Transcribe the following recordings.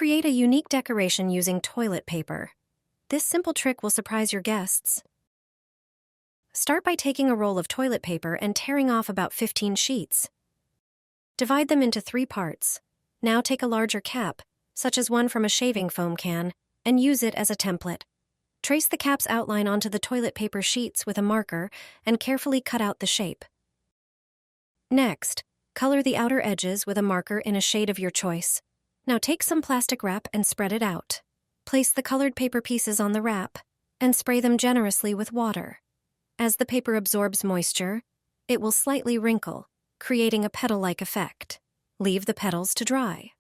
Create a unique decoration using toilet paper. This simple trick will surprise your guests. Start by taking a roll of toilet paper and tearing off about 15 sheets. Divide them into 3 parts. Now take a larger cap, such as one from a shaving foam can, and use it as a template. Trace the cap's outline onto the toilet paper sheets with a marker and carefully cut out the shape. Next, color the outer edges with a marker in a shade of your choice. Now take some plastic wrap and spread it out. Place the colored paper pieces on the wrap and spray them generously with water. As the paper absorbs moisture, it will slightly wrinkle, creating a petal-like effect. Leave the petals to dry.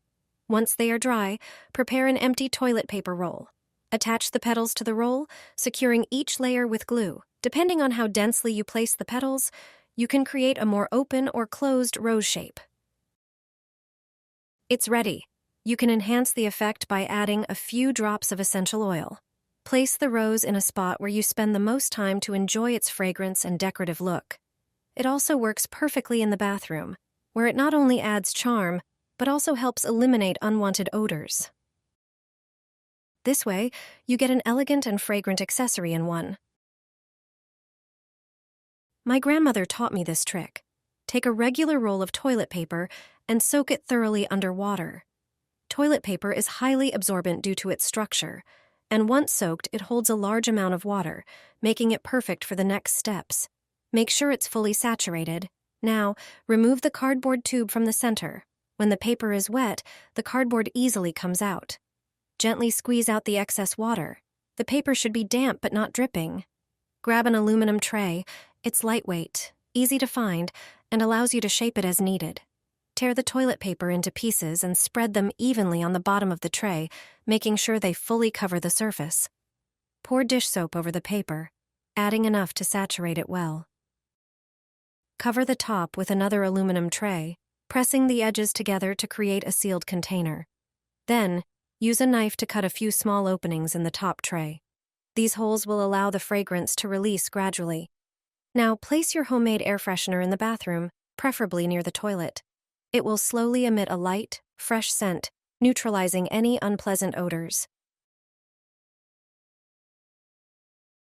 Once they are dry, prepare an empty toilet paper roll. Attach the petals to the roll, securing each layer with glue. Depending on how densely you place the petals, you can create a more open or closed rose shape. It's ready. You can enhance the effect by adding a few drops of essential oil. Place the rose in a spot where you spend the most time to enjoy its fragrance and decorative look. It also works perfectly in the bathroom, where it not only adds charm, but also helps eliminate unwanted odors. This way, you get an elegant and fragrant accessory in one. My grandmother taught me this trick. Take a regular roll of toilet paper and soak it thoroughly under water. Toilet paper is highly absorbent due to its structure, and once soaked, it holds a large amount of water, making it perfect for the next steps. Make sure it's fully saturated. Now, remove the cardboard tube from the center. When the paper is wet, the cardboard easily comes out. Gently squeeze out the excess water. The paper should be damp but not dripping. Grab an aluminum tray. It's lightweight, easy to find, and allows you to shape it as needed. Tear the toilet paper into pieces and spread them evenly on the bottom of the tray, making sure they fully cover the surface. Pour dish soap over the paper, adding enough to saturate it well. Cover the top with another aluminum tray, pressing the edges together to create a sealed container. Then, use a knife to cut a few small openings in the top tray. These holes will allow the fragrance to release gradually. Now, place your homemade air freshener in the bathroom, preferably near the toilet. It will slowly emit a light, fresh scent, neutralizing any unpleasant odors.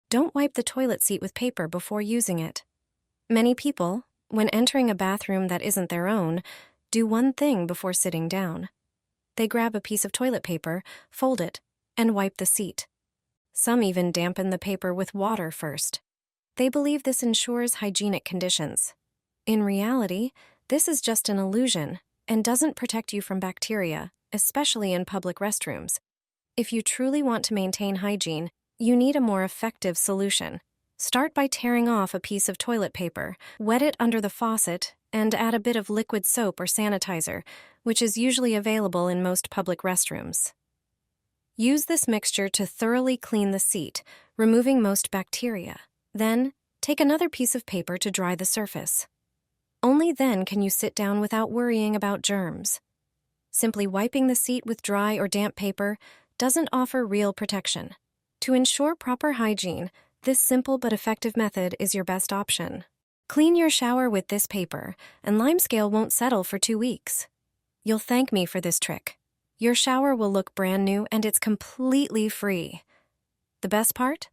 Don't wipe the toilet seat with paper before using it. Many people, when entering a bathroom that isn't their own, do one thing before sitting down. They grab a piece of toilet paper, fold it, and wipe the seat. Some even dampen the paper with water first. They believe this ensures hygienic conditions. In reality, this is just an illusion and doesn't protect you from bacteria, especially in public restrooms. If you truly want to maintain hygiene, you need a more effective solution. Start by tearing off a piece of toilet paper, wet it under the faucet, and add a bit of liquid soap or sanitizer, which is usually available in most public restrooms. Use this mixture to thoroughly clean the seat, removing most bacteria. Then, take another piece of paper to dry the surface. Only then can you sit down without worrying about germs. Simply wiping the seat with dry or damp paper doesn't offer real protection. To ensure proper hygiene, this simple but effective method is your best option. Clean your shower with this paper, and limescale won't settle for 2 weeks. You'll thank me for this trick. Your shower will look brand new, and it's completely free. The best part?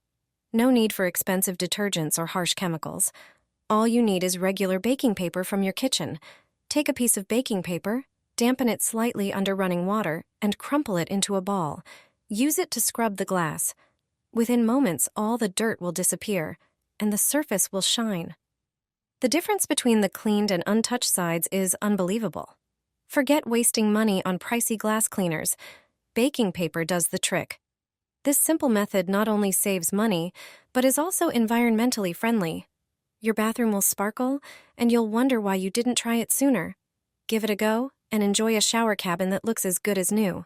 No need for expensive detergents or harsh chemicals. All you need is regular baking paper from your kitchen. Take a piece of baking paper, dampen it slightly under running water, and crumple it into a ball. Use it to scrub the glass. Within moments, all the dirt will disappear, and the surface will shine. The difference between the cleaned and untouched sides is unbelievable. Forget wasting money on pricey glass cleaners. Baking paper does the trick. This simple method not only saves money, but is also environmentally friendly. Your bathroom will sparkle, and you'll wonder why you didn't try it sooner. Give it a go, and enjoy a shower cabin that looks as good as new.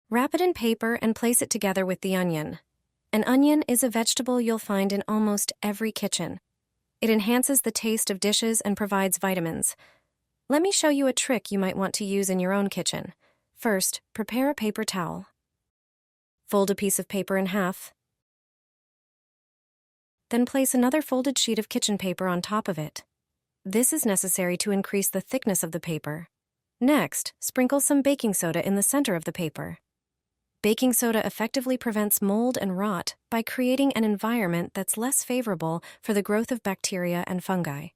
Wrap it in paper and place it together with the onion. An onion is a vegetable you'll find in almost every kitchen. It enhances the taste of dishes and provides vitamins. Let me show you a trick you might want to use in your own kitchen. First, prepare a paper towel. Fold a piece of paper in half. Then place another folded sheet of kitchen paper on top of it. This is necessary to increase the thickness of the paper. Next, sprinkle some baking soda in the center of the paper. Baking soda effectively prevents mold and rot by creating an environment that's less favorable for the growth of bacteria and fungi.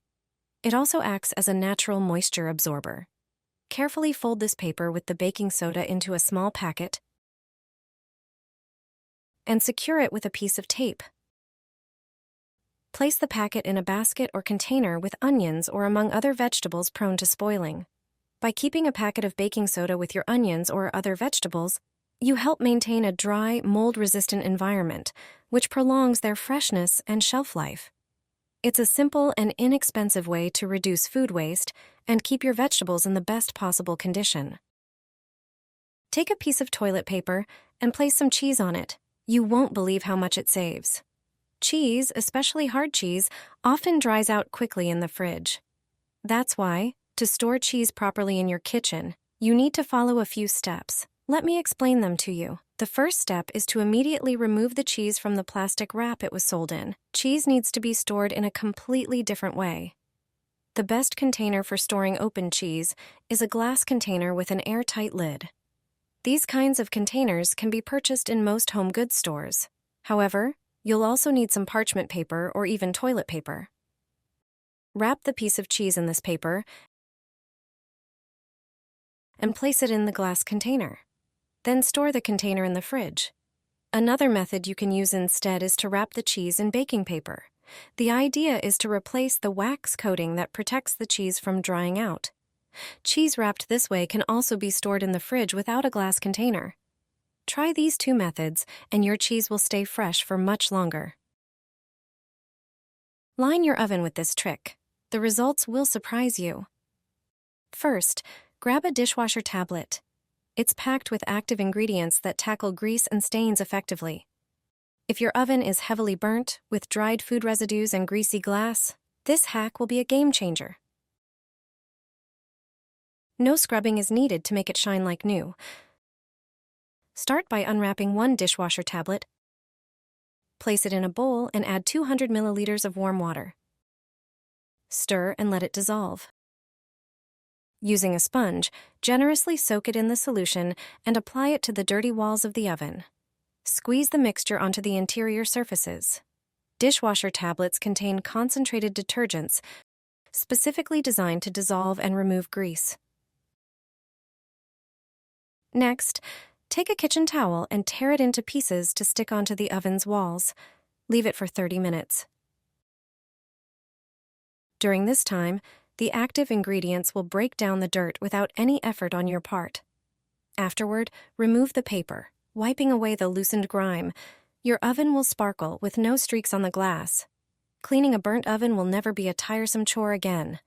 It also acts as a natural moisture absorber. Carefully fold this paper with the baking soda into a small packet and secure it with a piece of tape. Place the packet in a basket or container with onions or among other vegetables prone to spoiling. By keeping a packet of baking soda with your onions or other vegetables, you help maintain a dry, mold-resistant environment, which prolongs their freshness and shelf life. It's a simple and inexpensive way to reduce food waste and keep your vegetables in the best possible condition. Take a piece of toilet paper and place some cheese on it. You won't believe how much it saves. Cheese, especially hard cheese, often dries out quickly in the fridge. That's why, to store cheese properly in your kitchen, you need to follow a few steps. Let me explain them to you. The first step is to immediately remove the cheese from the plastic wrap it was sold in. Cheese needs to be stored in a completely different way. The best container for storing open cheese is a glass container with an airtight lid. These kinds of containers can be purchased in most home goods stores. However, you'll also need some parchment paper or even toilet paper. Wrap the piece of cheese in this paper and place it in the glass container. Then store the container in the fridge. Another method you can use instead is to wrap the cheese in baking paper. The idea is to replace the wax coating that protects the cheese from drying out. Cheese wrapped this way can also be stored in the fridge without a glass container. Try these two methods, and your cheese will stay fresh for much longer. Line your oven with this trick. The results will surprise you. First, grab a dishwasher tablet. It's packed with active ingredients that tackle grease and stains effectively. If your oven is heavily burnt, with dried food residues and greasy glass, this hack will be a game changer. No scrubbing is needed to make it shine like new. Start by unwrapping one dishwasher tablet. Place it in a bowl and add 200 milliliters of warm water. Stir and let it dissolve. Using a sponge, generously soak it in the solution and apply it to the dirty walls of the oven. Squeeze the mixture onto the interior surfaces. Dishwasher tablets contain concentrated detergents specifically designed to dissolve and remove grease. Next, take a kitchen towel and tear it into pieces to stick onto the oven's walls. Leave it for 30 minutes. During this time, the active ingredients will break down the dirt without any effort on your part. Afterward, remove the paper, wiping away the loosened grime. Your oven will sparkle with no streaks on the glass. Cleaning a burnt oven will never be a tiresome chore again.